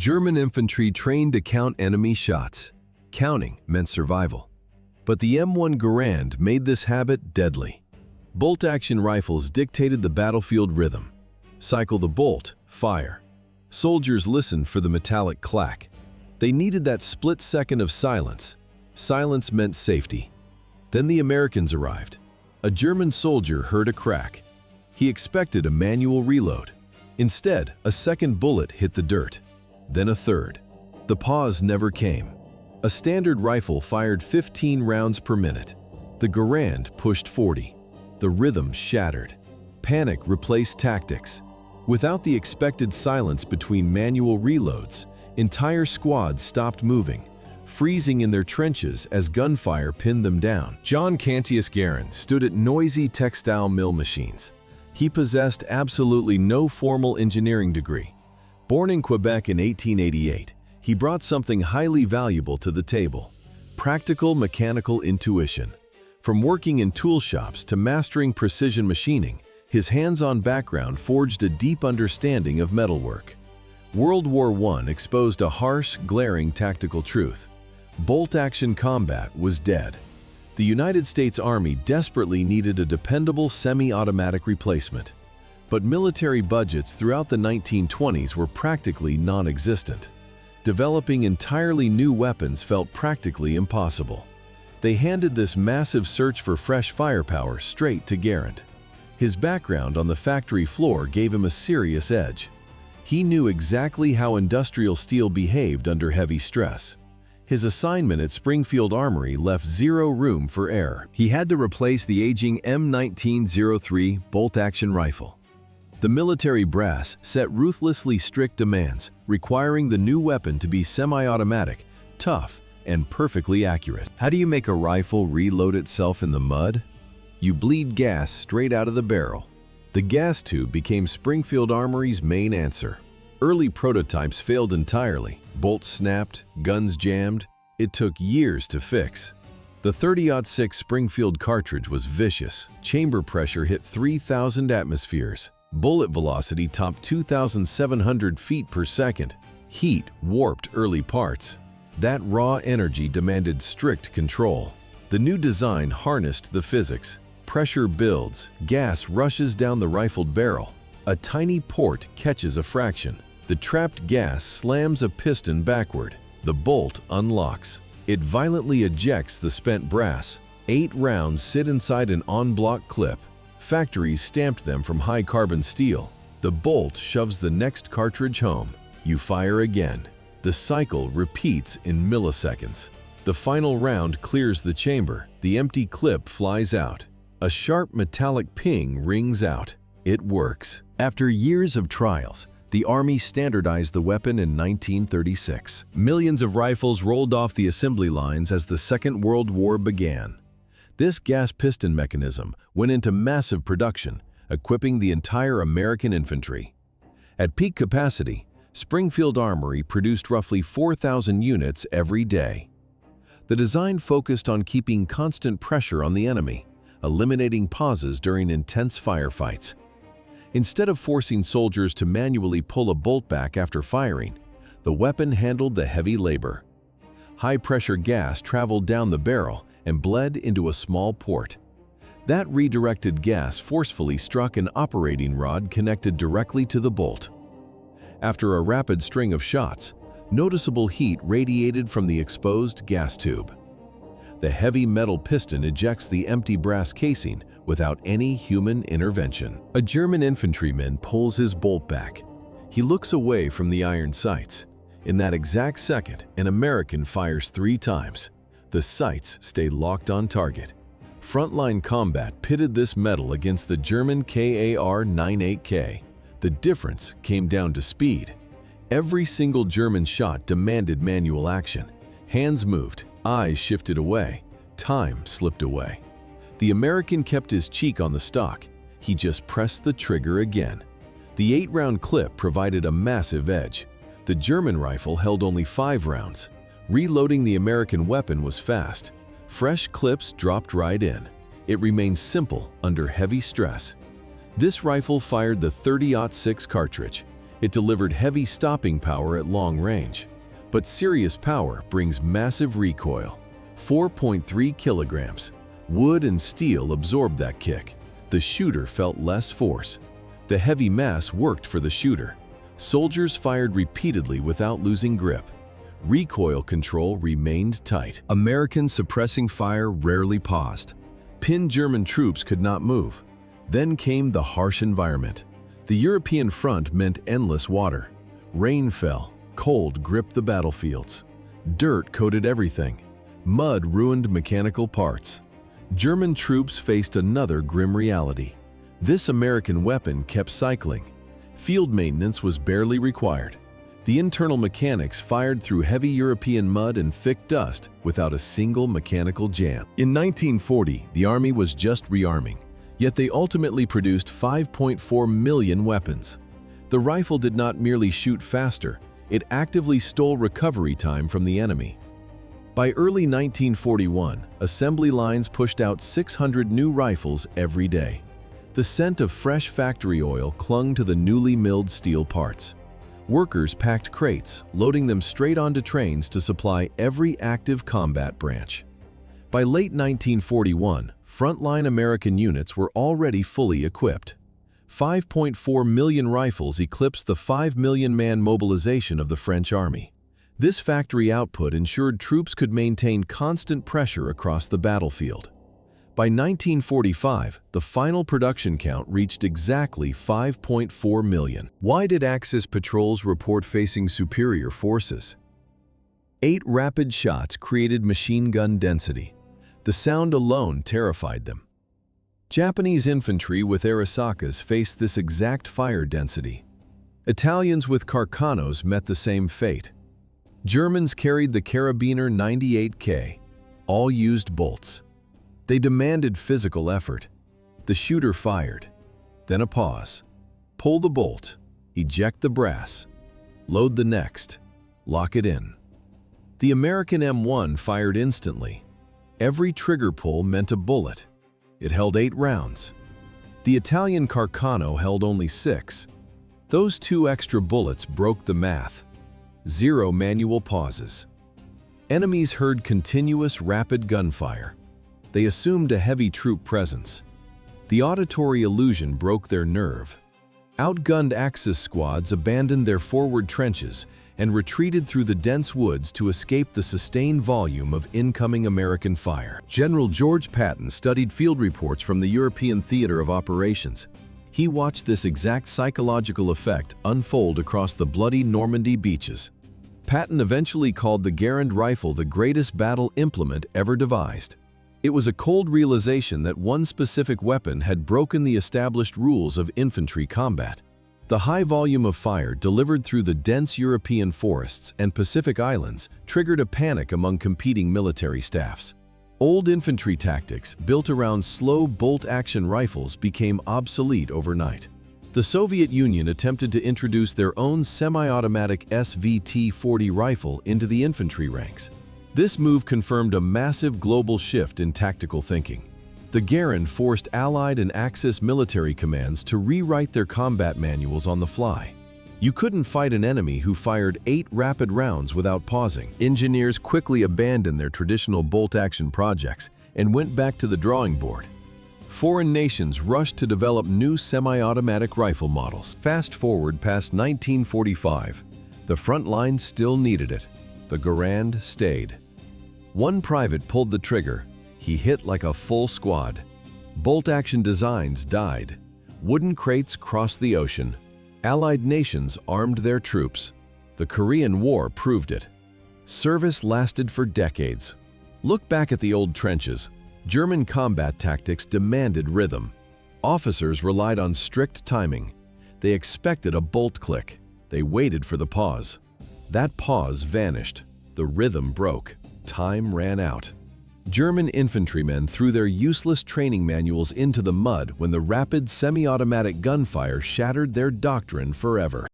German infantry trained to count enemy shots. Counting meant survival. But the M1 Garand made this habit deadly. Bolt-action rifles dictated the battlefield rhythm. Cycle the bolt, fire. Soldiers listened for the metallic clack. They needed that split second of silence. Silence meant safety. Then the Americans arrived. A German soldier heard a crack. He expected a manual reload. Instead, a second bullet hit the dirt. Then a third. The pause never came. A standard rifle fired 15 rounds per minute. The Garand pushed 40. The rhythm shattered. Panic replaced tactics. Without the expected silence between manual reloads, entire squads stopped moving, freezing in their trenches as gunfire pinned them down. John Garand stood at noisy textile mill machines. He possessed absolutely no formal engineering degree. Born in Quebec in 1888, he brought something highly valuable to the table: practical mechanical intuition. From working in tool shops to mastering precision machining, his hands-on background forged a deep understanding of metalwork. World War I exposed a harsh, glaring tactical truth. Bolt-action combat was dead. The United States Army desperately needed a dependable semi-automatic replacement. But military budgets throughout the 1920s were practically non-existent. Developing entirely new weapons felt practically impossible. They handed this massive search for fresh firepower straight to Garand. His background on the factory floor gave him a serious edge. He knew exactly how industrial steel behaved under heavy stress. His assignment at Springfield Armory left zero room for error. He had to replace the aging M1903 bolt-action rifle. The military brass set ruthlessly strict demands, requiring the new weapon to be semi-automatic, tough, and perfectly accurate. How do you make a rifle reload itself in the mud? You bleed gas straight out of the barrel. The gas tube became Springfield Armory's main answer. Early prototypes failed entirely. Bolts snapped, guns jammed. It took years to fix. The .30-06 Springfield cartridge was vicious. Chamber pressure hit 3,000 atmospheres. Bullet velocity topped 2,700 feet per second. Heat warped early parts. That raw energy demanded strict control. The new design harnessed the physics. Pressure builds, gas rushes down the rifled barrel. A tiny port catches a fraction. The trapped gas slams a piston backward. The bolt unlocks. It violently ejects the spent brass. 8 rounds sit inside an en-bloc clip. Factories stamped them from high-carbon steel. The bolt shoves the next cartridge home. You fire again. The cycle repeats in milliseconds. The final round clears the chamber. The empty clip flies out. A sharp metallic ping rings out. It works. After years of trials, the Army standardized the weapon in 1936. Millions of rifles rolled off the assembly lines as the Second World War began. This gas piston mechanism went into massive production, equipping the entire American infantry. At peak capacity, Springfield Armory produced roughly 4,000 units every day. The design focused on keeping constant pressure on the enemy, eliminating pauses during intense firefights. Instead of forcing soldiers to manually pull a bolt back after firing, the weapon handled the heavy labor. High-pressure gas traveled down the barrel and bled into a small port. That redirected gas forcefully struck an operating rod connected directly to the bolt. After a rapid string of shots, noticeable heat radiated from the exposed gas tube. The heavy metal piston ejects the empty brass casing without any human intervention. A German infantryman pulls his bolt back. He looks away from the iron sights. In that exact second, an American fires 3 times. The sights stay locked on target. Frontline combat pitted this metal against the German Kar98k. The difference came down to speed. Every single German shot demanded manual action. Hands moved, eyes shifted away, time slipped away. The American kept his cheek on the stock. He just pressed the trigger again. The 8-round clip provided a massive edge. The German rifle held only 5 rounds. Reloading the American weapon was fast. Fresh clips dropped right in. It remained simple under heavy stress. This rifle fired the .30-06 cartridge. It delivered heavy stopping power at long range. But serious power brings massive recoil. 4.3 kilograms. Wood and steel absorbed that kick. The shooter felt less force. The heavy mass worked for the shooter. Soldiers fired repeatedly without losing grip. Recoil control remained tight. Americans suppressing fire rarely paused. Pinned German troops could not move. Then came the harsh environment. The European front meant endless water. Rain fell, cold gripped the battlefields. Dirt coated everything. Mud ruined mechanical parts. German troops faced another grim reality. This American weapon kept cycling. Field maintenance was barely required. The internal mechanics fired through heavy European mud and thick dust without a single mechanical jam. In 1940, the Army was just rearming, yet they ultimately produced 5.4 million weapons. The rifle did not merely shoot faster, it actively stole recovery time from the enemy. By early 1941, assembly lines pushed out 600 new rifles every day. The scent of fresh factory oil clung to the newly milled steel parts. Workers packed crates, loading them straight onto trains to supply every active combat branch. By late 1941, frontline American units were already fully equipped. 5.4 million rifles eclipsed the 5 million man mobilization of the French Army. This factory output ensured troops could maintain constant pressure across the battlefield. By 1945, the final production count reached exactly 5.4 million. Why did Axis patrols report facing superior forces? 8 rapid shots created machine gun density. The sound alone terrified them. Japanese infantry with Arisakas faced this exact fire density. Italians with Carcanos met the same fate. Germans carried the Karabiner 98k. All used bolts. They demanded physical effort. The shooter fired. Then a pause. Pull the bolt. Eject the brass. Load the next. Lock it in. The American M1 fired instantly. Every trigger pull meant a bullet. It held 8 rounds. The Italian Carcano held only 6. Those 2 extra bullets broke the math. 0 manual pauses. Enemies heard continuous rapid gunfire. They assumed a heavy troop presence. The auditory illusion broke their nerve. Outgunned Axis squads abandoned their forward trenches and retreated through the dense woods to escape the sustained volume of incoming American fire. General George Patton studied field reports from the European theater of operations. He watched this exact psychological effect unfold across the bloody Normandy beaches. Patton eventually called the Garand rifle the greatest battle implement ever devised. It was a cold realization that one specific weapon had broken the established rules of infantry combat. The high volume of fire delivered through the dense European forests and Pacific Islands triggered a panic among competing military staffs. Old infantry tactics built around slow bolt-action rifles became obsolete overnight. The Soviet Union attempted to introduce their own semi-automatic SVT-40 rifle into the infantry ranks. This move confirmed a massive global shift in tactical thinking. The Garand forced Allied and Axis military commands to rewrite their combat manuals on the fly. You couldn't fight an enemy who fired 8 rapid rounds without pausing. Engineers quickly abandoned their traditional bolt-action projects and went back to the drawing board. Foreign nations rushed to develop new semi-automatic rifle models. Fast forward past 1945. The front line still needed it. The Garand stayed. One private pulled the trigger. He hit like a full squad. Bolt-action designs died. Wooden crates crossed the ocean. Allied nations armed their troops. The Korean War proved it. Service lasted for decades. Look back at the old trenches. German combat tactics demanded rhythm. Officers relied on strict timing. They expected a bolt click. They waited for the pause. That pause vanished. The rhythm broke. Time ran out. German infantrymen threw their useless training manuals into the mud when the rapid semi-automatic gunfire shattered their doctrine forever.